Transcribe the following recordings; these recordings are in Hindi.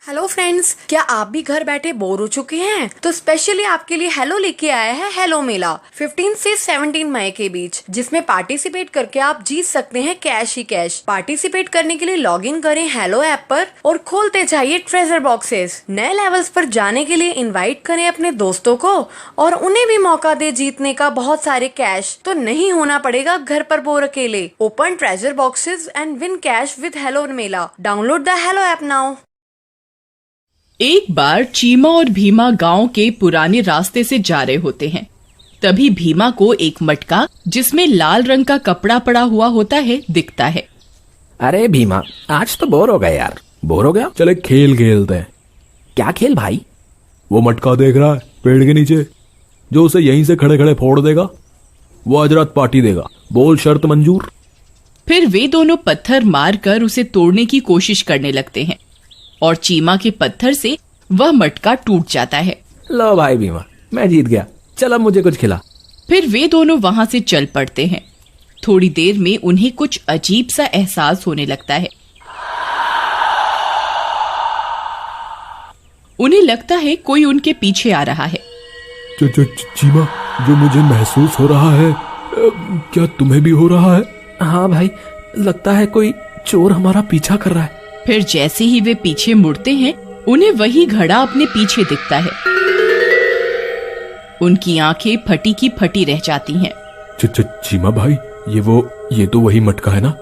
हेलो फ्रेंड्स, क्या आप भी घर बैठे बोर हो चुके हैं? तो स्पेशली आपके लिए हेलो लेके आया है हेलो मेला 15 से 17 मई के बीच, जिसमें पार्टिसिपेट करके आप जीत सकते हैं कैश ही कैश। पार्टिसिपेट करने के लिए लॉग इन करें हेलो ऐप पर और खोलते जाइए ट्रेजर बॉक्सेस। नए लेवल्स पर जाने के लिए इन्वाइट करें अपने दोस्तों को और उन्हें भी मौका दे जीतने का बहुत सारे कैश। तो नहीं होना पड़ेगा घर पर बोर अकेले। Open treasure boxes and win cash with hello Mela. Download the hello app now. एक बार चीमा और भीमा गांव के पुराने रास्ते से जा रहे होते हैं। तभी भीमा को एक मटका जिसमें लाल रंग का कपड़ा पड़ा हुआ होता है दिखता है। अरे भीमा, आज तो बोर हो गए यार। बोर हो गया? चले खेल खेलते हैं। क्या खेल भाई? वो मटका देख रहा है पेड़ के नीचे, जो उसे यहीं से खड़े खड़े फोड़ देगा वो आज रात पार्टी देगा। बोल शर्त मंजूर? फिर वे दोनों पत्थर मारकर उसे तोड़ने की कोशिश करने लगते हैं और चीमा के पत्थर से वह मटका टूट जाता है। लो भाई भीमा, मैं जीत गया। चल अब मुझे कुछ खिला। फिर वे दोनों वहां से चल पड़ते हैं। थोड़ी देर में उन्हें कुछ अजीब सा एहसास होने लगता है। उन्हें लगता है कोई उनके पीछे आ रहा है। चीमा, जो मुझे महसूस हो रहा है, क्या तुम्हें भी हो रहा है? हाँ भाई, लगता है कोई चोर हमारा पीछा कर रहा है। फिर जैसे ही वे पीछे मुड़ते हैं, उन्हें वही घड़ा अपने पीछे दिखता है। उनकी आंखें फटी की फटी रह जाती हैं। चीमा भाई, ये तो वही मटका है ना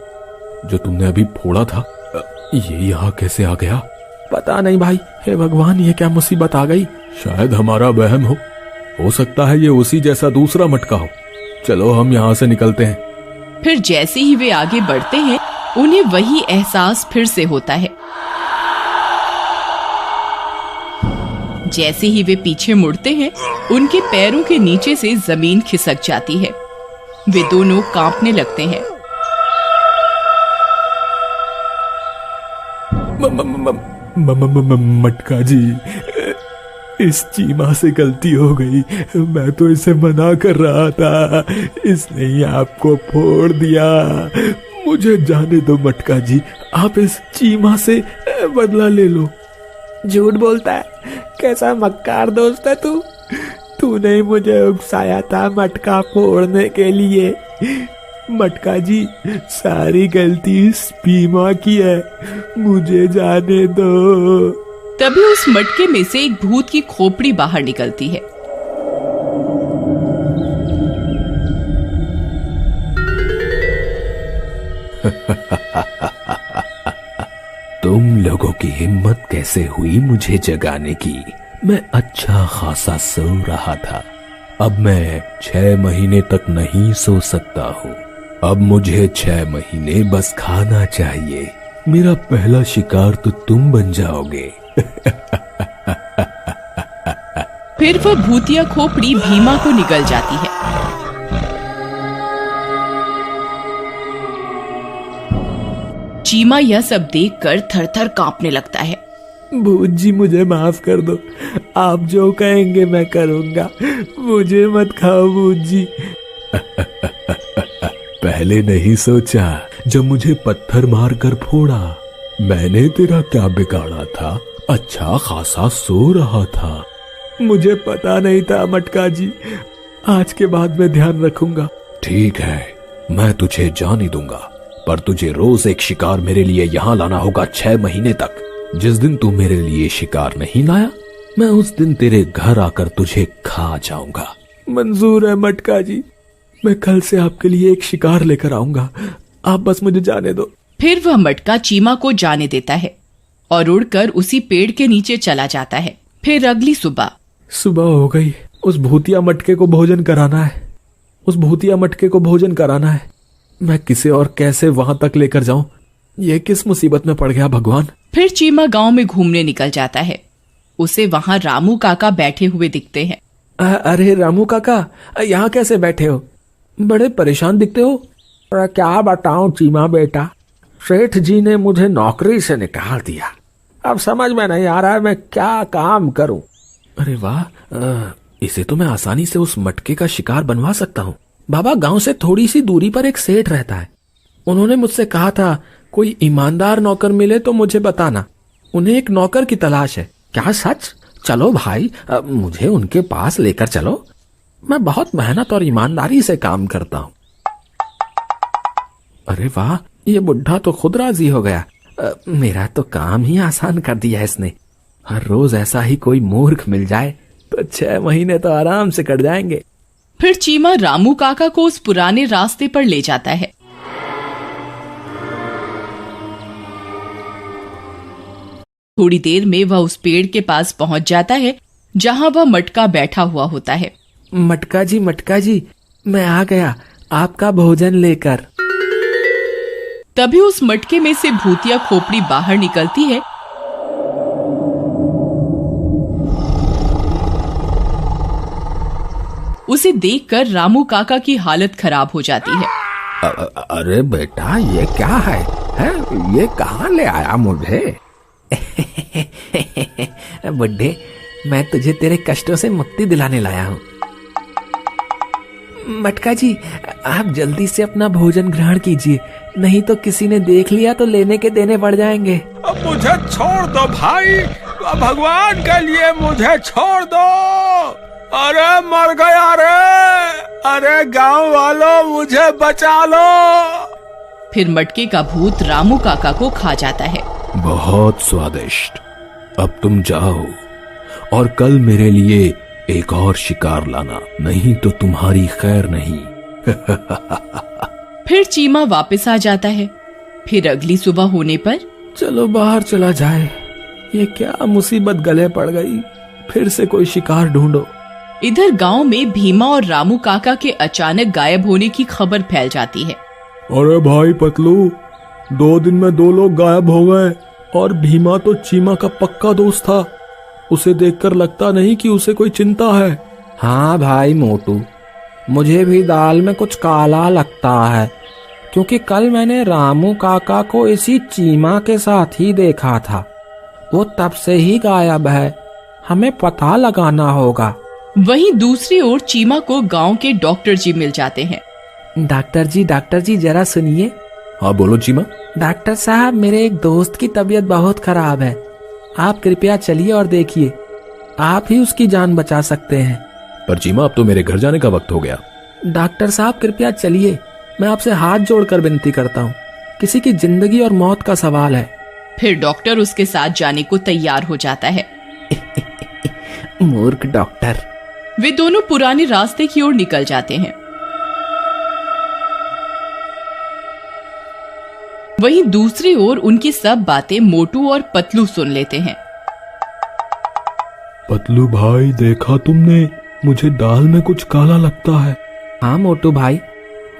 जो तुमने अभी फोड़ा था? ये यहाँ कैसे आ गया? पता नहीं भाई। हे भगवान, ये क्या मुसीबत आ गई। शायद हमारा वहम हो सकता है ये उसी जैसा दूसरा मटका हो। चलो हम यहाँ से निकलते हैं। फिर जैसे ही वे आगे बढ़ते हैं, उन्हें वही एहसास फिर से होता है। जैसे ही वे पीछे मुड़ते हैं, उनके पैरों के नीचे से जमीन खिसक जाती है। वे दोनों कांपने लगते हैं। मटका जी, इस चीमा से गलती हो गई। मैं तो इसे मना कर रहा था, इसने ही आपको फोड़ दिया। मुझे जाने दो मटका जी, आप इस चीमा से बदला ले लो। झूठ बोलता है, कैसा मक्कार दोस्त है तू। तूने ही मुझे उकसाया था मटका फोड़ने के लिए। मटका जी, सारी गलती इस चीमा की है, मुझे जाने दो। तभी उस मटके में से एक भूत की खोपड़ी बाहर निकलती है। तुम लोगों की हिम्मत कैसे हुई मुझे जगाने की? मैं अच्छा खासा सो रहा था। अब मैं 6 महीने तक नहीं सो सकता हूँ। अब मुझे 6 महीने बस खाना चाहिए। मेरा पहला शिकार तो तुम बन जाओगे। फिर वह भूतिया खोपड़ी भीमा को निगल जाती है। चीमा यह सब देखकर थर-थर कांपने लगता है। भूत जी, मुझे माफ कर दो। आप जो कहेंगे मैं करूंगा। मुझे मत खाओ भूत जी। पहले नहीं सोचा जब मुझे पत्थर मारकर फोड़ा? मैंने तेरा क्या बिगाड़ा था? अच्छा खासा सो रहा था। मुझे पता नहीं था मटका जी। आज के बाद मैं ध्यान रखूंगा। ठीक है, मैं तुझे जाने दूंगा, पर तुझे रोज एक शिकार मेरे लिए यहाँ लाना होगा 6 महीने तक। जिस दिन तू मेरे लिए शिकार नहीं लाया, मैं उस दिन तेरे घर आकर तुझे खा जाऊंगा। मंजूर है मटका जी, मैं कल से आपके लिए एक शिकार लेकर आऊंगा। आप बस मुझे जाने दो। फिर वह मटका चीमा को जाने देता है और उड़कर उसी पेड़ के नीचे चला जाता है। फिर अगली सुबह हो गई। उस भूतिया मटके को भोजन कराना है। उस भूतिया मटके को भोजन कराना है। मैं किसे और कैसे वहां तक लेकर जाऊं? ये किस मुसीबत में पड़ गया भगवान। फिर चीमा गांव में घूमने निकल जाता है। उसे वहां रामू काका बैठे हुए दिखते हैं। अरे रामू काका, यहाँ कैसे बैठे हो? बड़े परेशान दिखते हो। क्या बताऊं चीमा बेटा, सेठ जी ने मुझे नौकरी से निकाल दिया। अब समझ में नहीं आ रहा है मैं क्या काम करूं। अरे वाह, इसे तो मैं आसानी से उस मटके का शिकार बनवा सकता हूँ। बाबा, गांव से थोड़ी सी दूरी पर एक सेठ रहता है। उन्होंने मुझसे कहा था कोई ईमानदार नौकर मिले तो मुझे बताना। उन्हें एक नौकर की तलाश है। क्या सच? चलो भाई, मुझे उनके पास लेकर चलो। मैं बहुत मेहनत और ईमानदारी से काम करता हूँ। अरे वाह, ये बुढ़ा तो खुद राजी हो गया। मेरा तो काम ही आसान कर दिया इसने। हर रोज ऐसा ही कोई मूर्ख मिल जाए तो 6 महीने तो आराम से कट जाएंगे। फिर चीमा रामू काका को उस पुराने रास्ते पर ले जाता है। थोड़ी देर में वह उस पेड़ के पास पहुंच जाता है जहां वह मटका बैठा हुआ होता है। मटका जी, मैं आ गया आपका भोजन लेकर। तभी उस मटके में से भूतिया खोपड़ी बाहर निकलती है। उसे देखकर रामू काका की हालत खराब हो जाती है। अरे बेटा, ये क्या है? ये कहाँ ले आया मुझे? बुड्ढे, मैं तुझे तेरे कष्टों से मुक्ति दिलाने लाया हूँ। मटका जी, आप जल्दी से अपना भोजन ग्रहण कीजिए, नहीं तो किसी ने देख लिया तो लेने के देने बढ़ जाएंगे। अब मुझे छोड़ दो भाई, भगवान के लिए मुझे छोड़ दो। अरे मर गया रे, अरे गांव वालों मुझे बचा लो। फिर मटके का भूत रामू काका को खा जाता है। बहुत स्वादिष्ट। अब तुम जाओ और कल मेरे लिए एक और शिकार लाना, नहीं तो तुम्हारी खैर नहीं। फिर चीमा वापस आ जाता है। फिर अगली सुबह होने पर चलो बाहर चला जाए, ये क्या मुसीबत गले पड़ गई। फिर से कोई शिकार ढूंढो। इधर गांव में भीमा और रामू काका के अचानक गायब होने की खबर फैल जाती है। अरे भाई पतलू, 2 दिन में 2 लोग गायब हो गए और भीमा तो चीमा का पक्का दोस्त था। उसे देखकर लगता नहीं कि उसे कोई चिंता है। हाँ भाई मोटू, मुझे भी दाल में कुछ काला लगता है, क्योंकि कल मैंने रामू काका को इसी चीमा के साथ ही देखा था। वो तब से ही गायब है, हमें पता लगाना होगा। वहीं दूसरी ओर चीमा को गांव के डॉक्टर जी मिल जाते हैं। डॉक्टर जी जरा सुनिए। हाँ बोलो चीमा। डॉक्टर साहब, मेरे एक दोस्त की तबीयत बहुत खराब है, आप कृपया चलिए और देखिए, आप ही उसकी जान बचा सकते हैं। पर चीमा, अब तो मेरे घर जाने का वक्त हो गया। डॉक्टर साहब कृपया चलिए, मैं आपसे हाथ जोड़कर विनती करता हूँ, किसी की जिंदगी और मौत का सवाल है। फिर डॉक्टर उसके साथ जाने को तैयार हो जाता है। मूर्ख डॉक्टर। वे दोनों पुराने रास्ते की ओर निकल जाते हैं। वहीं दूसरी ओर उनकी सब बातें मोटू और पतलू सुन लेते हैं। पतलू भाई, देखा तुमने, मुझे दाल में कुछ काला लगता है। हाँ मोटू भाई,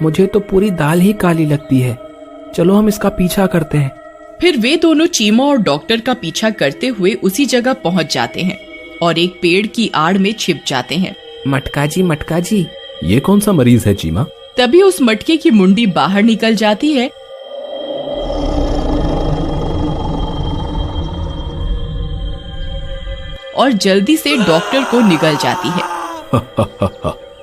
मुझे तो पूरी दाल ही काली लगती है। चलो हम इसका पीछा करते हैं। फिर वे दोनों चीमा और डॉक्टर का पीछा करते हुए उसी जगह पहुंच जाते हैं और एक पेड़ की आड़ में छिप जाते हैं। मटका जी, ये कौन सा मरीज है चीमा? तभी उस मटके की मुंडी बाहर निकल जाती है और जल्दी से डॉक्टर को निगल जाती है।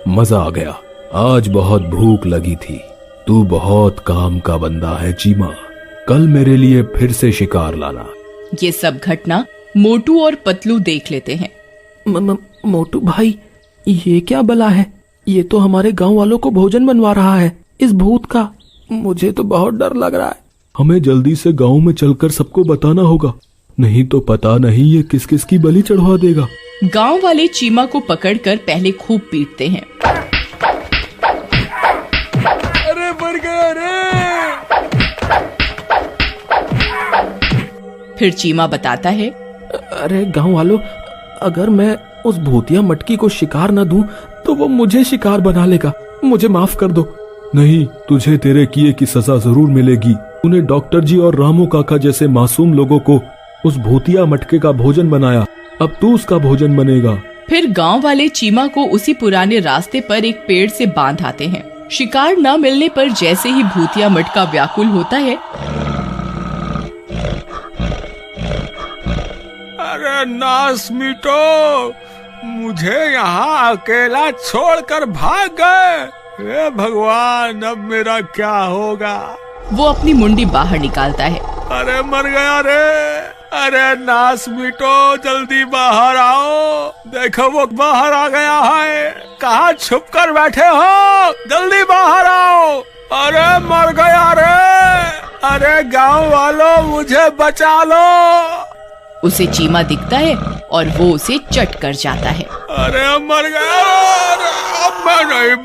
मजा आ गया, आज बहुत भूख लगी थी। तू बहुत काम का बंदा है चीमा, कल मेरे लिए फिर से शिकार लाना। ये सब घटना मोटू और पतलू देख लेते हैं। मोटू भाई, ये क्या बला है? ये तो हमारे गांव वालों को भोजन बनवा रहा है, इस भूत का। मुझे तो बहुत डर लग रहा है। हमें जल्दी से गांव में चलकर सबको बताना होगा, नहीं तो पता नहीं ये किस किस की बलि चढ़वा देगा। गांव वाले चीमा को पकड़कर पहले खूब पीटते हैं। अरे मर गया रे। फिर चीमा बताता है, अरे गांव वालों, अगर मैं उस भूतिया मटकी को शिकार न दूं तो वो मुझे शिकार बना लेगा, मुझे माफ कर दो। नहीं, तुझे तेरे किए की सजा जरूर मिलेगी। उन्हें डॉक्टर जी और रामू काका जैसे मासूम लोगों को उस भूतिया मटके का भोजन बनाया, अब तू उसका भोजन बनेगा। फिर गांव वाले चीमा को उसी पुराने रास्ते पर एक पेड़ से बांध आते हैं। शिकार न मिलने पर जैसे ही भूतिया मटका व्याकुल होता है, अरे नास मिटो, मुझे यहाँ अकेला छोड़कर भाग गए। हे भगवान, अब मेरा क्या होगा? वो अपनी मुंडी बाहर निकालता है। अरे मर गया रे, अरे नास मिटो, जल्दी बाहर आओ। देखो वो बाहर आ गया है। कहाँ छुप कर बैठे हो, जल्दी बाहर आओ। अरे मर गया रे। अरे गांव वालों मुझे बचा लो। उसे चीमा दिखता है और वो उसे चट कर जाता है। अरे मर गया। अरे अब मैं नहीं